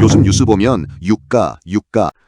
요즘 뉴스 보면 유가.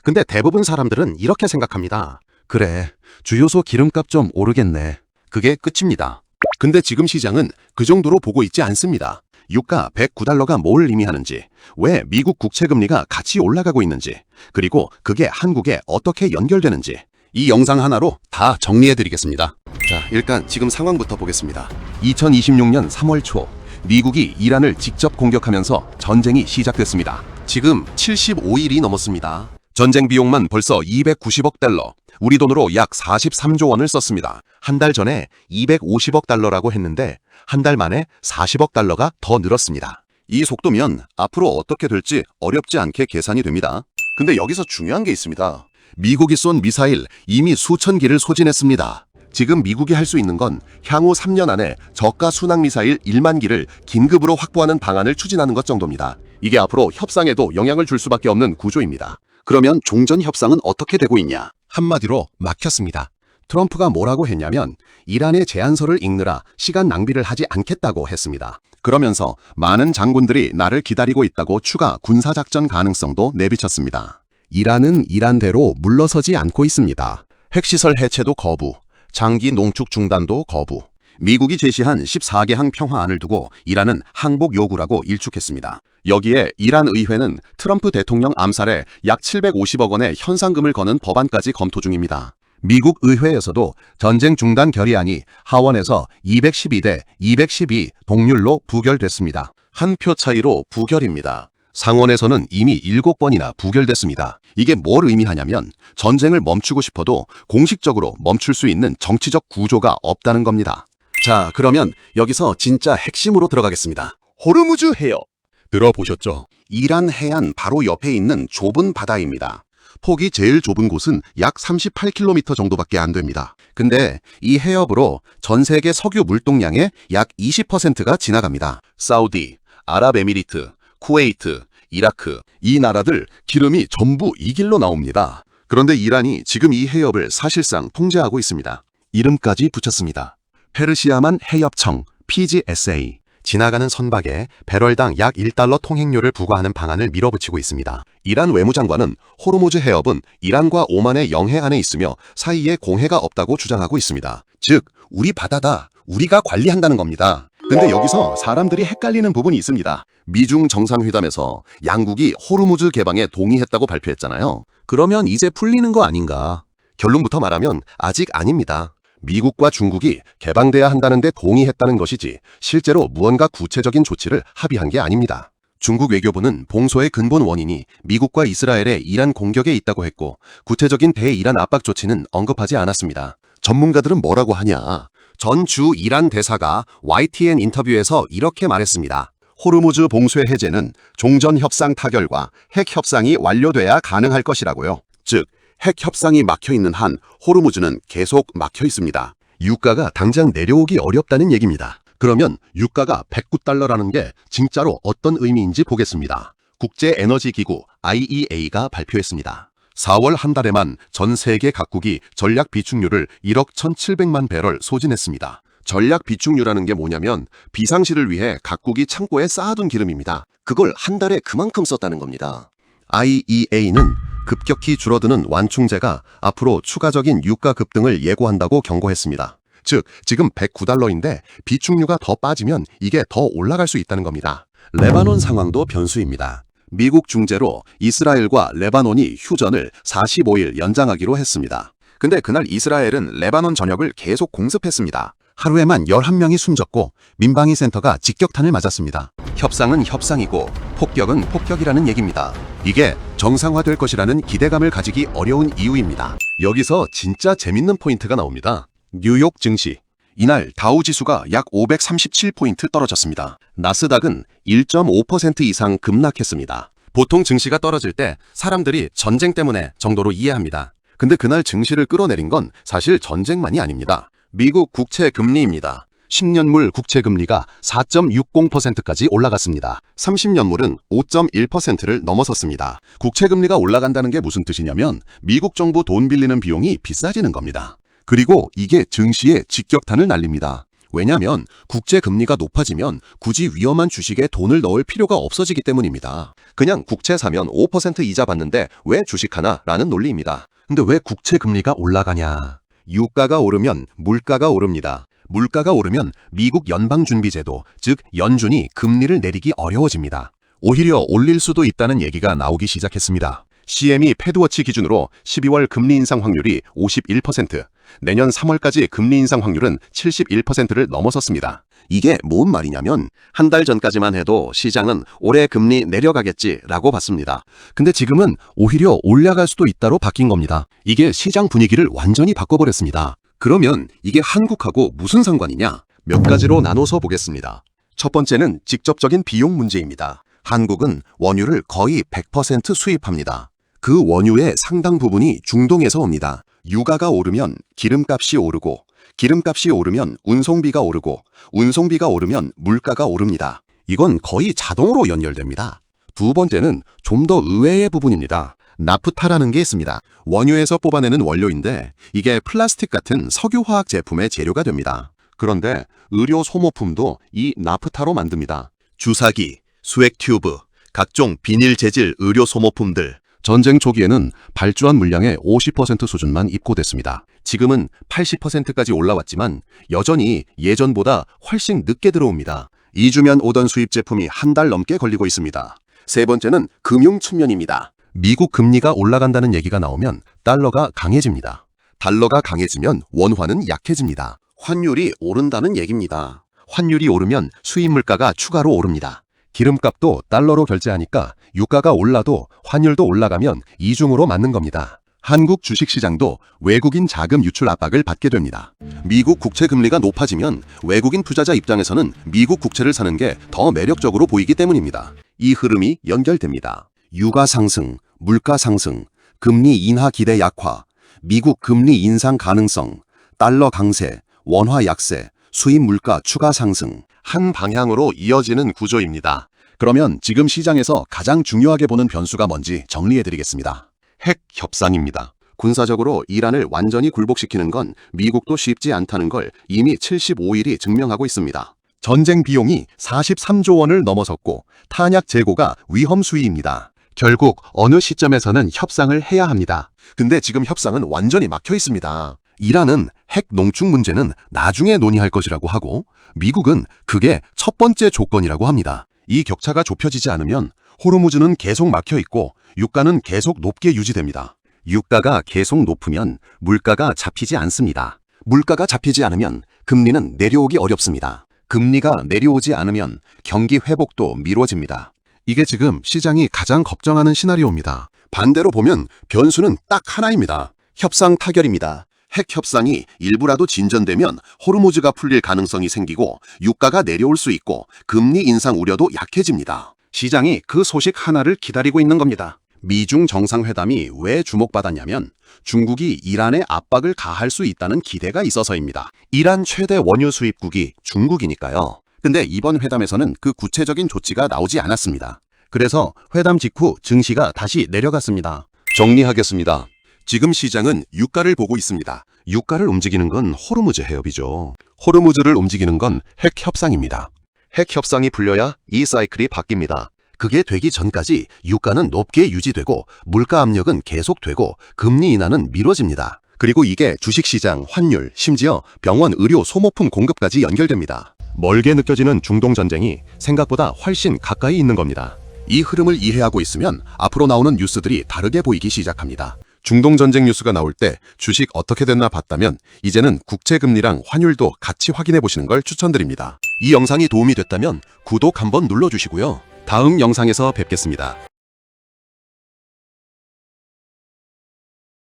근데 대부분 사람들은 이렇게 생각합니다. 그래, 주요소 기름값 좀 오르겠네. 그게 끝입니다. 근데 지금 시장은 그 정도로 보고 있지 않습니다. 유가 109달러가 뭘 의미하는지, 왜 미국 국채금리가 같이 올라가고 있는지, 그리고 그게 한국에 어떻게 연결되는지 이 영상 하나로 다 정리해드리겠습니다. 자, 일단 지금 상황부터 보겠습니다. 2026년 3월 초 미국이 이란을 직접 공격하면서 전쟁이 시작됐습니다. 지금 75일이 넘었습니다. 전쟁 비용만 벌써 290억 달러, 우리 돈으로 약 43조 원을 썼습니다. 한 달 전에 250억 달러라고 했는데 한 달 만에 40억 달러가 더 늘었습니다. 이 속도면 앞으로 어떻게 될지 어렵지 않게 계산이 됩니다. 근데 여기서 중요한 게 있습니다. 미국이 쏜 미사일 이미 수천 기를 소진했습니다. 지금 미국이 할 수 있는 건 향후 3년 안에 저가 순항 미사일 1만 기를 긴급으로 확보하는 방안을 추진하는 것 정도입니다. 이게 앞으로 협상에도 영향을 줄 수밖에 없는 구조입니다. 그러면 종전 협상은 어떻게 되고 있냐? 한마디로 막혔습니다. 트럼프가 뭐라고 했냐면 이란의 제안서를 읽느라 시간 낭비를 하지 않겠다고 했습니다. 그러면서 많은 장군들이 나를 기다리고 있다고 추가 군사작전 가능성도 내비쳤습니다. 이란은 이란대로 물러서지 않고 있습니다. 핵시설 해체도 거부, 장기 농축 중단도 거부. 미국이 제시한 14개항 평화안을 두고 이란은 항복 요구라고 일축했습니다. 여기에 이란 의회는 트럼프 대통령 암살에 약 750억 원의 현상금을 거는 법안까지 검토 중입니다. 미국 의회에서도 전쟁 중단 결의안이 하원에서 212대 212 동률로 부결됐습니다. 한 표 차이로 부결입니다. 상원에서는 이미 7번이나 부결됐습니다. 이게 뭘 의미하냐면 전쟁을 멈추고 싶어도 공식적으로 멈출 수 있는 정치적 구조가 없다는 겁니다. 자, 그러면 여기서 진짜 핵심으로 들어가겠습니다. 호르무즈 해협. 들어보셨죠? 이란 해안 바로 옆에 있는 좁은 바다입니다. 폭이 제일 좁은 곳은 약 38km 정도밖에 안 됩니다. 근데 이 해협으로 전 세계 석유 물동량의 약 20%가 지나갑니다. 사우디, 아랍에미리트, 쿠웨이트, 이라크, 이 나라들 기름이 전부 이 길로 나옵니다. 그런데 이란이 지금 이 해협을 사실상 통제하고 있습니다. 이름까지 붙였습니다. 페르시아만 해협청, PGSA. 지나가는 선박에 배럴당 약 1달러 통행료를 부과하는 방안을 밀어붙이고 있습니다. 이란 외무장관은 호르무즈 해협은 이란과 오만의 영해 안에 있으며 사이에 공해가 없다고 주장하고 있습니다. 즉, 우리 바다다, 우리가 관리한다는 겁니다. 근데 여기서 사람들이 헷갈리는 부분이 있습니다. 미중 정상회담에서 양국이 호르무즈 개방에 동의했다고 발표했잖아요. 그러면 이제 풀리는 거 아닌가? 결론부터 말하면 아직 아닙니다. 미국과 중국이 개방돼야 한다는데 동의했다는 것이지 실제로 무언가 구체적인 조치를 합의한 게 아닙니다. 중국 외교부는 봉소의 근본 원인이 미국과 이스라엘의 이란 공격에 있다고 했고 구체적인 대이란 압박 조치는 언급하지 않았습니다. 전문가들은 뭐라고 하냐? 전 주 이란 대사가 YTN 인터뷰에서 이렇게 말했습니다. 호르무즈 봉쇄 해제는 종전 협상 타결과 핵 협상이 완료돼야 가능할 것이라고요. 즉, 핵 협상이 막혀있는 한 호르무즈는 계속 막혀있습니다. 유가가 당장 내려오기 어렵다는 얘기입니다. 그러면 유가가 109달러라는 게 진짜로 어떤 의미인지 보겠습니다. 국제에너지기구 IEA가 발표했습니다. 4월 한 달에만 전 세계 각국이 전략 비축유를 1억 1,700만 배럴 소진했습니다. 전략 비축유라는 게 뭐냐면 비상시를 위해 각국이 창고에 쌓아둔 기름입니다. 그걸 한 달에 그만큼 썼다는 겁니다. IEA는 급격히 줄어드는 완충제가 앞으로 추가적인 유가 급등을 예고한다고 경고했습니다. 즉, 지금 109달러인데 비축유가 더 빠지면 이게 더 올라갈 수 있다는 겁니다. 레바논 상황도 변수입니다. 미국 중재로 이스라엘과 레바논이 휴전을 45일 연장하기로 했습니다. 근데 그날 이스라엘은 레바논 전역을 계속 공습했습니다. 하루에만 11명이 숨졌고 민방위 센터가 직격탄을 맞았습니다. 협상은 협상이고 폭격은 폭격이라는 얘기입니다. 이게 정상화될 것이라는 기대감을 가지기 어려운 이유입니다. 여기서 진짜 재밌는 포인트가 나옵니다. 뉴욕 증시. 이날 다우지수가 약 537포인트 떨어졌습니다. 나스닥은 1.5% 이상 급락했습니다. 보통 증시가 떨어질 때 사람들이 전쟁 때문에 정도로 이해합니다. 근데 그날 증시를 끌어내린 건 사실 전쟁만이 아닙니다. 미국 국채 금리입니다. 10년물 국채 금리가 4.60%까지 올라갔습니다. 30년물은 5.1%를 넘어섰습니다. 국채 금리가 올라간다는 게 무슨 뜻이냐면 미국 정부 돈 빌리는 비용이 비싸지는 겁니다. 그리고 이게 증시에 직격탄을 날립니다. 왜냐하면 국제 금리가 높아지면 굳이 위험한 주식에 돈을 넣을 필요가 없어지기 때문입니다. 그냥 국채 사면 5% 이자 받는데 왜 주식하나? 라는 논리입니다. 근데 왜 국채 금리가 올라가냐? 유가가 오르면 물가가 오릅니다. 물가가 오르면 미국 연방준비제도, 즉 연준이 금리를 내리기 어려워집니다. 오히려 올릴 수도 있다는 얘기가 나오기 시작했습니다. CME 패드워치 기준으로 12월 금리 인상 확률이 51%, 내년 3월까지 금리 인상 확률은 71%를 넘어섰습니다. 이게 뭔 말이냐면 한 달 전까지만 해도 시장은 올해 금리 내려가겠지라고 봤습니다. 근데 지금은 오히려 올라갈 수도 있다로 바뀐 겁니다. 이게 시장 분위기를 완전히 바꿔버렸습니다. 그러면 이게 한국하고 무슨 상관이냐? 몇 가지로 나눠서 보겠습니다. 첫 번째는 직접적인 비용 문제입니다. 한국은 원유를 거의 100% 수입합니다. 그 원유의 상당 부분이 중동에서 옵니다. 유가가 오르면 기름값이 오르고, 기름값이 오르면 운송비가 오르고, 운송비가 오르면 물가가 오릅니다. 이건 거의 자동으로 연결됩니다. 두 번째는 좀 더 의외의 부분입니다. 나프타라는 게 있습니다. 원유에서 뽑아내는 원료인데 이게 플라스틱 같은 석유화학 제품의 재료가 됩니다. 그런데 의료 소모품도 이 나프타로 만듭니다. 주사기, 수액 튜브, 각종 비닐 재질 의료 소모품들. 전쟁 초기에는 발주한 물량의 50% 수준만 입고됐습니다. 지금은 80%까지 올라왔지만 여전히 예전보다 훨씬 늦게 들어옵니다. 2주면 오던 수입 제품이 한 달 넘게 걸리고 있습니다. 세 번째는 금융 측면입니다. 미국 금리가 올라간다는 얘기가 나오면 달러가 강해집니다. 달러가 강해지면 원화는 약해집니다. 환율이 오른다는 얘기입니다. 환율이 오르면 수입 물가가 추가로 오릅니다. 기름값도 달러로 결제하니까 유가가 올라도 환율도 올라가면 이중으로 맞는 겁니다. 한국 주식시장도 외국인 자금 유출 압박을 받게 됩니다. 미국 국채 금리가 높아지면 외국인 투자자 입장에서는 미국 국채를 사는 게 더 매력적으로 보이기 때문입니다. 이 흐름이 연결됩니다. 유가 상승, 물가 상승, 금리 인하 기대 약화, 미국 금리 인상 가능성, 달러 강세, 원화 약세, 수입 물가 추가 상승, 한 방향으로 이어지는 구조입니다. 그러면 지금 시장에서 가장 중요하게 보는 변수가 뭔지 정리해드리겠습니다. 핵 협상입니다. 군사적으로 이란을 완전히 굴복시키는 건 미국도 쉽지 않다는 걸 이미 75일이 증명하고 있습니다. 전쟁 비용이 43조 원을 넘어섰고 탄약 재고가 위험 수위입니다. 결국 어느 시점에서는 협상을 해야 합니다. 근데 지금 협상은 완전히 막혀 있습니다. 이란은 핵 농축 문제는 나중에 논의할 것이라고 하고 미국은 그게 첫 번째 조건이라고 합니다. 이 격차가 좁혀지지 않으면 호르무즈는 계속 막혀 있고 유가는 계속 높게 유지됩니다. 유가가 계속 높으면 물가가 잡히지 않습니다. 물가가 잡히지 않으면 금리는 내려오기 어렵습니다. 금리가 내려오지 않으면 경기 회복도 미뤄집니다. 이게 지금 시장이 가장 걱정하는 시나리오입니다. 반대로 보면 변수는 딱 하나입니다. 협상 타결입니다. 핵 협상이 일부라도 진전되면 호르무즈가 풀릴 가능성이 생기고 유가가 내려올 수 있고 금리 인상 우려도 약해집니다. 시장이 그 소식 하나를 기다리고 있는 겁니다. 미중 정상회담이 왜 주목받았냐면 중국이 이란에 압박을 가할 수 있다는 기대가 있어서입니다. 이란 최대 원유 수입국이 중국이니까요. 근데 이번 회담에서는 그 구체적인 조치가 나오지 않았습니다. 그래서 회담 직후 증시가 다시 내려갔습니다. 정리하겠습니다. 지금 시장은 유가를 보고 있습니다. 유가를 움직이는 건 호르무즈 해협이죠. 호르무즈를 움직이는 건 핵 협상입니다. 핵 협상이 풀려야 이 사이클이 바뀝니다. 그게 되기 전까지 유가는 높게 유지되고 물가 압력은 계속되고 금리 인하는 미뤄집니다. 그리고 이게 주식시장, 환율, 심지어 병원, 의료, 소모품 공급까지 연결됩니다. 멀게 느껴지는 중동 전쟁이 생각보다 훨씬 가까이 있는 겁니다. 이 흐름을 이해하고 있으면 앞으로 나오는 뉴스들이 다르게 보이기 시작합니다. 중동 전쟁 뉴스가 나올 때 주식 어떻게 됐나 봤다면 이제는 국채 금리랑 환율도 같이 확인해 보시는 걸 추천드립니다. 이 영상이 도움이 됐다면 구독 한번 눌러주시고요. 다음 영상에서 뵙겠습니다.